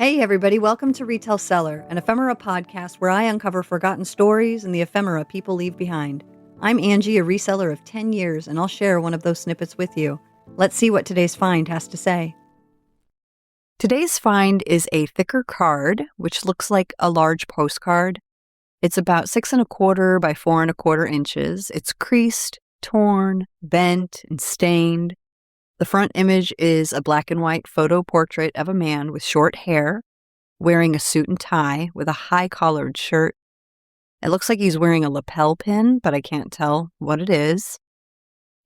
Hey, everybody, welcome to Retell Cellar, an ephemera podcast where I uncover forgotten stories and the ephemera people leave behind. I'm Angie, a reseller of 10 years, and I'll share one of those snippets with you. Let's see what today's find has to say. Today's find is a thicker card, which looks like a large postcard. It's about 6¼ by 4¼ inches. It's creased, torn, bent, and stained. The front image is a black and white photo portrait of a man with short hair, wearing a suit and tie with a high-collared shirt. It looks like he's wearing a lapel pin, but I can't tell what it is.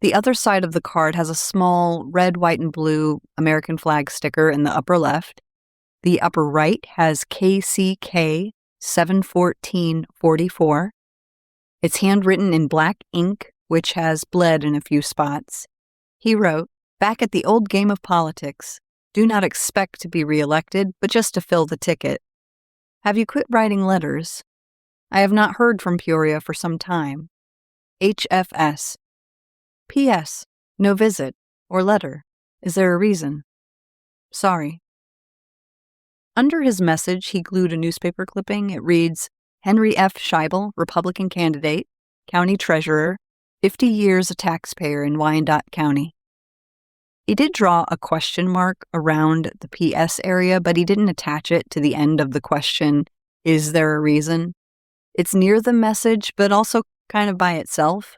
The other side of the card has a small red, white, and blue American flag sticker in the upper left. The upper right has KCK 71444. It's handwritten in black ink, which has bled in a few spots. He wrote, "Back at the old game of politics. Do not expect to be reelected, but just to fill the ticket. Have you quit writing letters? I have not heard from Peoria for some time. HFS. P.S. No visit or letter. Is there a reason? Sorry." Under his message, he glued a newspaper clipping. It reads, "Henry F. Schaible, Republican candidate, county treasurer, 50 years a taxpayer in Wyandotte County." He did draw a question mark around the PS area, but he didn't attach it to the end of the question, "Is there a reason?" It's near the message, but also kind of by itself,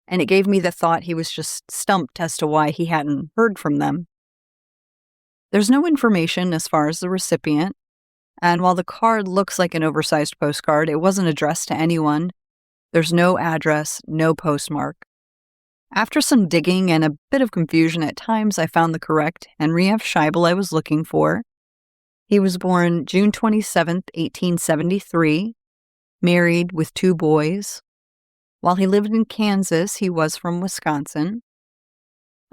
and it gave me the thought he was just stumped as to why he hadn't heard from them. There's no information as far as the recipient, and while the card looks like an oversized postcard, it wasn't addressed to anyone. There's no address, no postmark. After some digging and a bit of confusion at times, I found the correct Henry F. Schaible I was looking for. He was born June 27, 1873, married with 2 boys. While he lived in Kansas, he was from Wisconsin.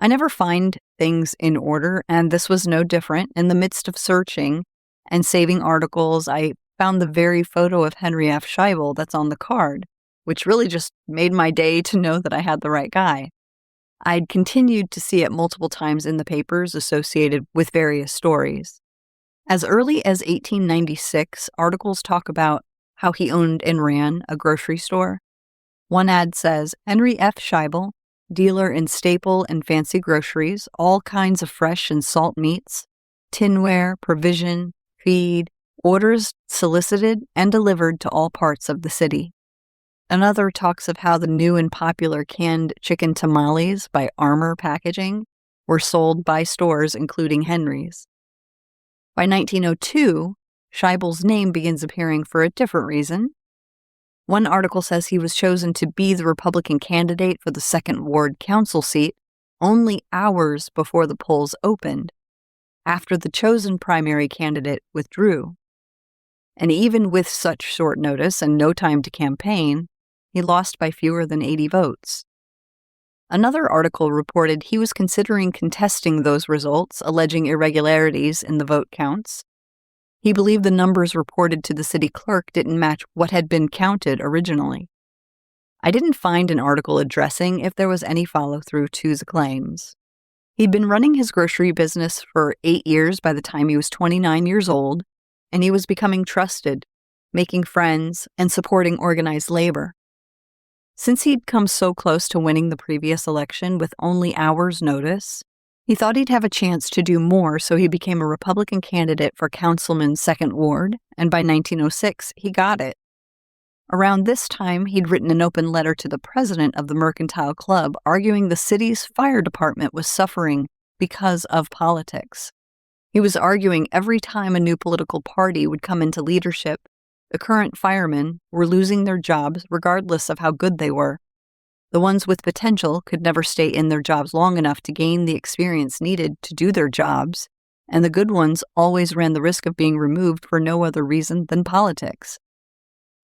I never find things in order, and this was no different. In the midst of searching and saving articles, I found the very photo of Henry F. Schaible that's on the card, which really just made my day to know that I had the right guy. I'd continued to see it multiple times in the papers associated with various stories. As early as 1896, articles talk about how he owned and ran a grocery store. One ad says, "Henry F. Schaible, dealer in staple and fancy groceries, all kinds of fresh and salt meats, tinware, provision, feed, orders solicited and delivered to all parts of the city." Another talks of how the new and popular canned chicken tamales by Armour Packaging were sold by stores including Henry's. By 1902, Scheible's name begins appearing for a different reason. One article says he was chosen to be the Republican candidate for the 2nd Ward Council seat only hours before the polls opened, after the chosen primary candidate withdrew. And even with such short notice and no time to campaign, he lost by fewer than 80 votes. Another article reported he was considering contesting those results, alleging irregularities in the vote counts. He believed the numbers reported to the city clerk didn't match what had been counted originally. I didn't find an article addressing if there was any follow-through to the claims. He'd been running his grocery business for 8 years by the time he was 29 years old, and he was becoming trusted, making friends, and supporting organized labor. Since he'd come so close to winning the previous election with only hours' notice, he thought he'd have a chance to do more, so he became a Republican candidate for Councilman's 2nd Ward, and by 1906, he got it. Around this time, he'd written an open letter to the president of the Mercantile Club arguing the city's fire department was suffering because of politics. He was arguing every time a new political party would come into leadership, the current firemen were losing their jobs regardless of how good they were. The ones with potential could never stay in their jobs long enough to gain the experience needed to do their jobs, and the good ones always ran the risk of being removed for no other reason than politics.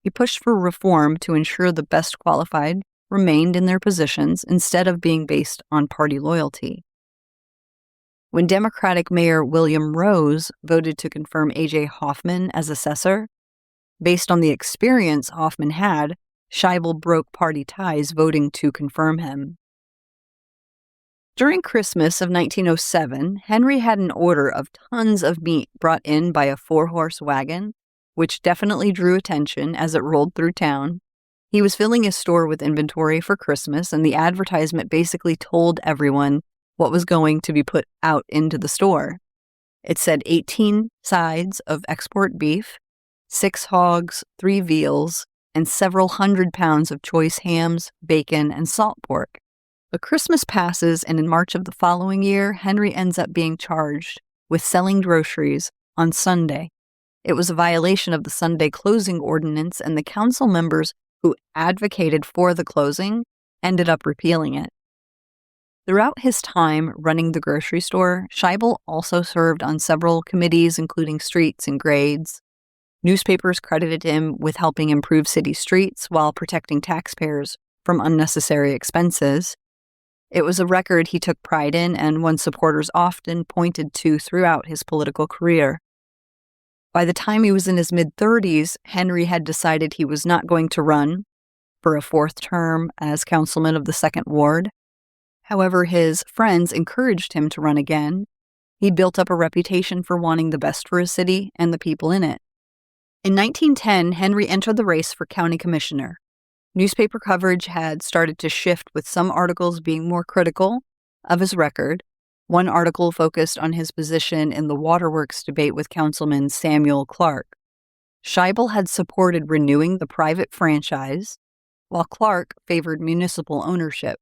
He pushed for reform to ensure the best qualified remained in their positions instead of being based on party loyalty. When Democratic Mayor William Rose voted to confirm A.J. Hoffman as assessor, based on the experience Hoffman had, Schaible broke party ties voting to confirm him. During Christmas of 1907, Henry had an order of tons of meat brought in by a 4-horse wagon, which definitely drew attention as it rolled through town. He was filling his store with inventory for Christmas, and the advertisement basically told everyone what was going to be put out into the store. It said 18 sides of export beef, 6 hogs, 3 veals, and several hundred pounds of choice hams, bacon, and salt pork. But Christmas passes, and in March of the following year, Henry ends up being charged with selling groceries on Sunday. It was a violation of the Sunday closing ordinance, and the council members who advocated for the closing ended up repealing it. Throughout his time running the grocery store, Schaible also served on several committees, including streets and grades. Newspapers credited him with helping improve city streets while protecting taxpayers from unnecessary expenses. It was a record he took pride in and one supporters often pointed to throughout his political career. By the time he was in his mid-30s, Henry had decided he was not going to run for a 4th term as councilman of the 2nd Ward. However, his friends encouraged him to run again. He built up a reputation for wanting the best for his city and the people in it. In 1910, Henry entered the race for county commissioner. Newspaper coverage had started to shift, with some articles being more critical of his record. One article focused on his position in the waterworks debate with Councilman Samuel Clark. Schaible had supported renewing the private franchise, while Clark favored municipal ownership.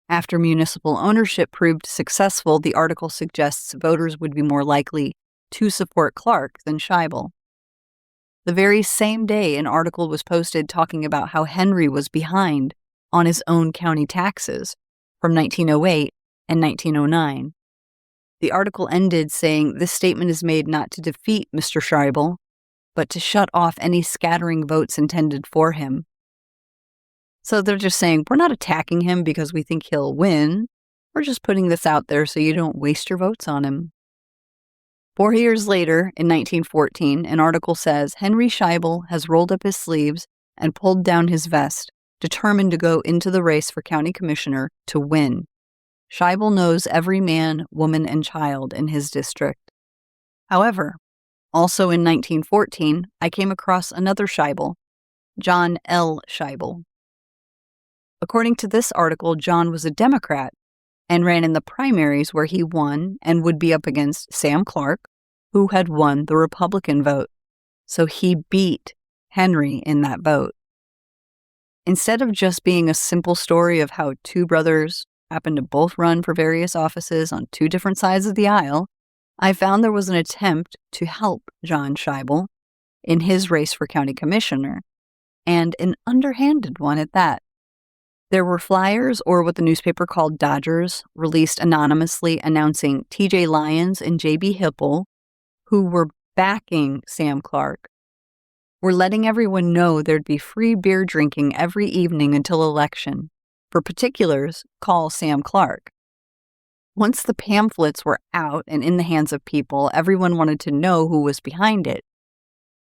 After municipal ownership proved successful, the article suggests voters would be more likely to support Clark than Schaible. The very same day, an article was posted talking about how Henry was behind on his own county taxes from 1908 and 1909. The article ended saying, "This statement is made not to defeat Mr. Schaible, but to shut off any scattering votes intended for him." So they're just saying, we're not attacking him because we think he'll win. We're just putting this out there so you don't waste your votes on him. 4 years later, in 1914, an article says, Henry Schaible has rolled up his sleeves and pulled down his vest, determined to go into the race for county commissioner to win. Schaible knows every man, woman, and child in his district. However, also in 1914, I came across another Schaible, John L. Schaible. According to this article, John was a Democrat and ran in the primaries where he won and would be up against Sam Clark, who had won the Republican vote. So he beat Henry in that vote. Instead of just being a simple story of how 2 brothers happened to both run for various offices on 2 different sides of the aisle, I found there was an attempt to help John Schaible in his race for county commissioner, and an underhanded one at that. There were flyers, or what the newspaper called Dodgers, released anonymously announcing T.J. Lyons and J.B. Hipple, who were backing Sam Clark, were letting everyone know there'd be free beer drinking every evening until election. For particulars, call Sam Clark. Once the pamphlets were out and in the hands of people, everyone wanted to know who was behind it.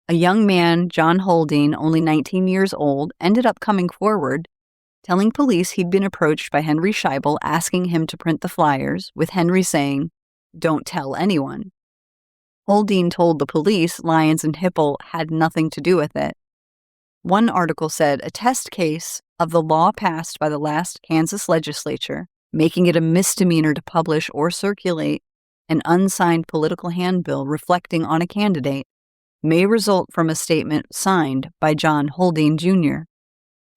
A young man, John Holding, only 19 years old, ended up coming forward, telling police he'd been approached by Henry Schaible asking him to print the flyers, with Henry saying, "Don't tell anyone." Holding told the police Lyons and Hipple had nothing to do with it. One article said, a test case of the law passed by the last Kansas legislature, making it a misdemeanor to publish or circulate an unsigned political handbill reflecting on a candidate, may result from a statement signed by John Holding, Jr.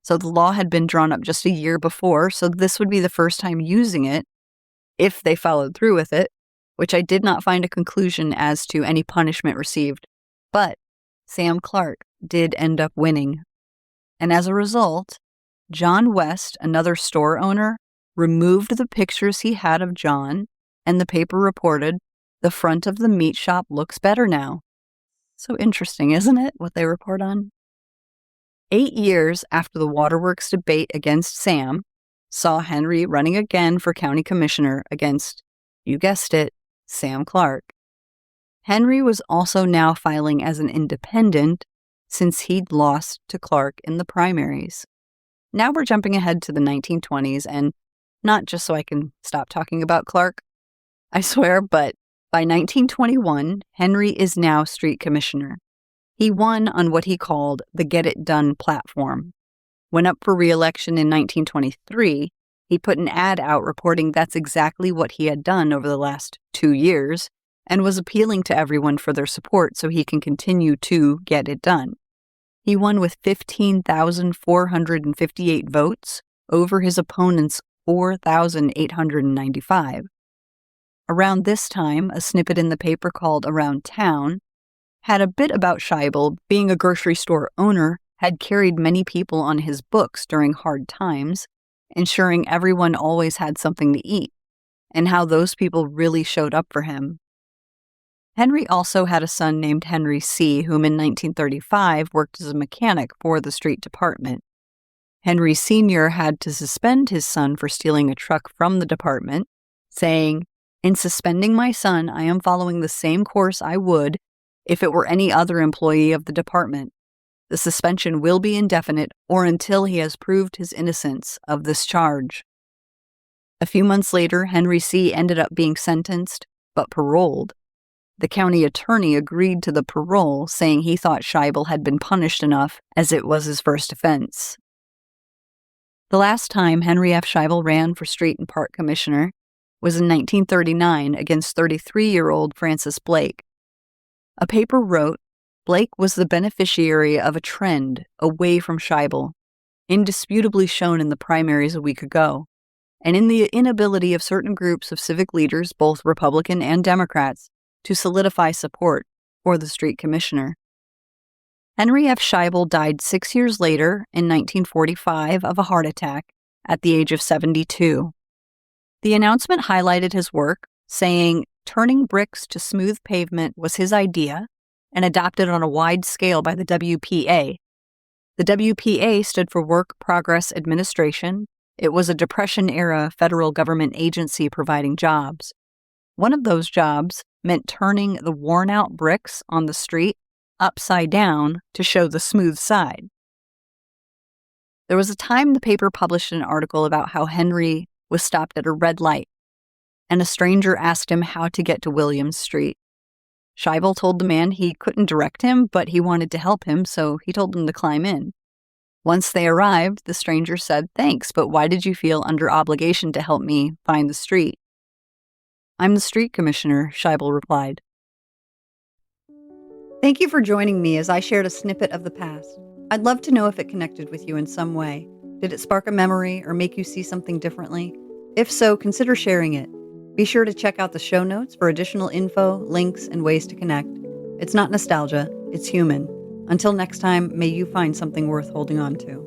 So the law had been drawn up just a year before, so this would be the first time using it, if they followed through with it, which I did not find a conclusion as to any punishment received. But Sam Clark did end up winning. And as a result, John West, another store owner, removed the pictures he had of John, and the paper reported, "The front of the meat shop looks better now." So interesting, isn't it, what they report on? 8 years after the waterworks debate against Sam saw Henry running again for county commissioner against, you guessed it, Sam Clark. Henry was also now filing as an independent since he'd lost to Clark in the primaries. Now we're jumping ahead to the 1920s, and not just so I can stop talking about Clark, I swear, but by 1921, Henry is now street commissioner. He won on what he called the Get It Done platform. When up for re-election in 1923, he put an ad out reporting that's exactly what he had done over the last 2 years and was appealing to everyone for their support so he can continue to get it done. He won with 15,458 votes over his opponent's 4,895. Around this time, a snippet in the paper called Around Town had a bit about Schaible. Being a grocery store owner, had carried many people on his books during hard times, ensuring everyone always had something to eat, and how those people really showed up for him. Henry also had a son named Henry C., whom in 1935 worked as a mechanic for the street department. Henry Sr. had to suspend his son for stealing a truck from the department, saying, "In suspending my son, I am following the same course I would if it were any other employee of the department. The suspension will be indefinite or until he has proved his innocence of this charge." A few months later, Henry C. ended up being sentenced, but paroled. The county attorney agreed to the parole, saying he thought Schaible had been punished enough as it was his first offense. The last time Henry F. Schaible ran for street and park commissioner was in 1939 against 33-year-old Francis Blake. A paper wrote, Blake was the beneficiary of a trend away from Schaible, indisputably shown in the primaries a week ago, and in the inability of certain groups of civic leaders, both Republican and Democrats, to solidify support for the street commissioner. Henry F. Schaible died 6 years later in 1945 of a heart attack at the age of 72. The announcement highlighted his work, saying turning bricks to smooth pavement was his idea and adopted on a wide scale by the WPA. The WPA stood for Work Progress Administration. It was a Depression-era federal government agency providing jobs. One of those jobs meant turning the worn-out bricks on the street upside down to show the smooth side. There was a time the paper published an article about how Henry was stopped at a red light, and a stranger asked him how to get to Williams Street. Schaible told the man he couldn't direct him, but he wanted to help him, so he told him to climb in. Once they arrived, the stranger said, "Thanks, but why did you feel under obligation to help me find the street?" "I'm the street commissioner," Schaible replied. Thank you for joining me as I shared a snippet of the past. I'd love to know if it connected with you in some way. Did it spark a memory or make you see something differently? If so, consider sharing it. Be sure to check out the show notes for additional info, links, and ways to connect. It's not nostalgia, it's human. Until next time, may you find something worth holding on to.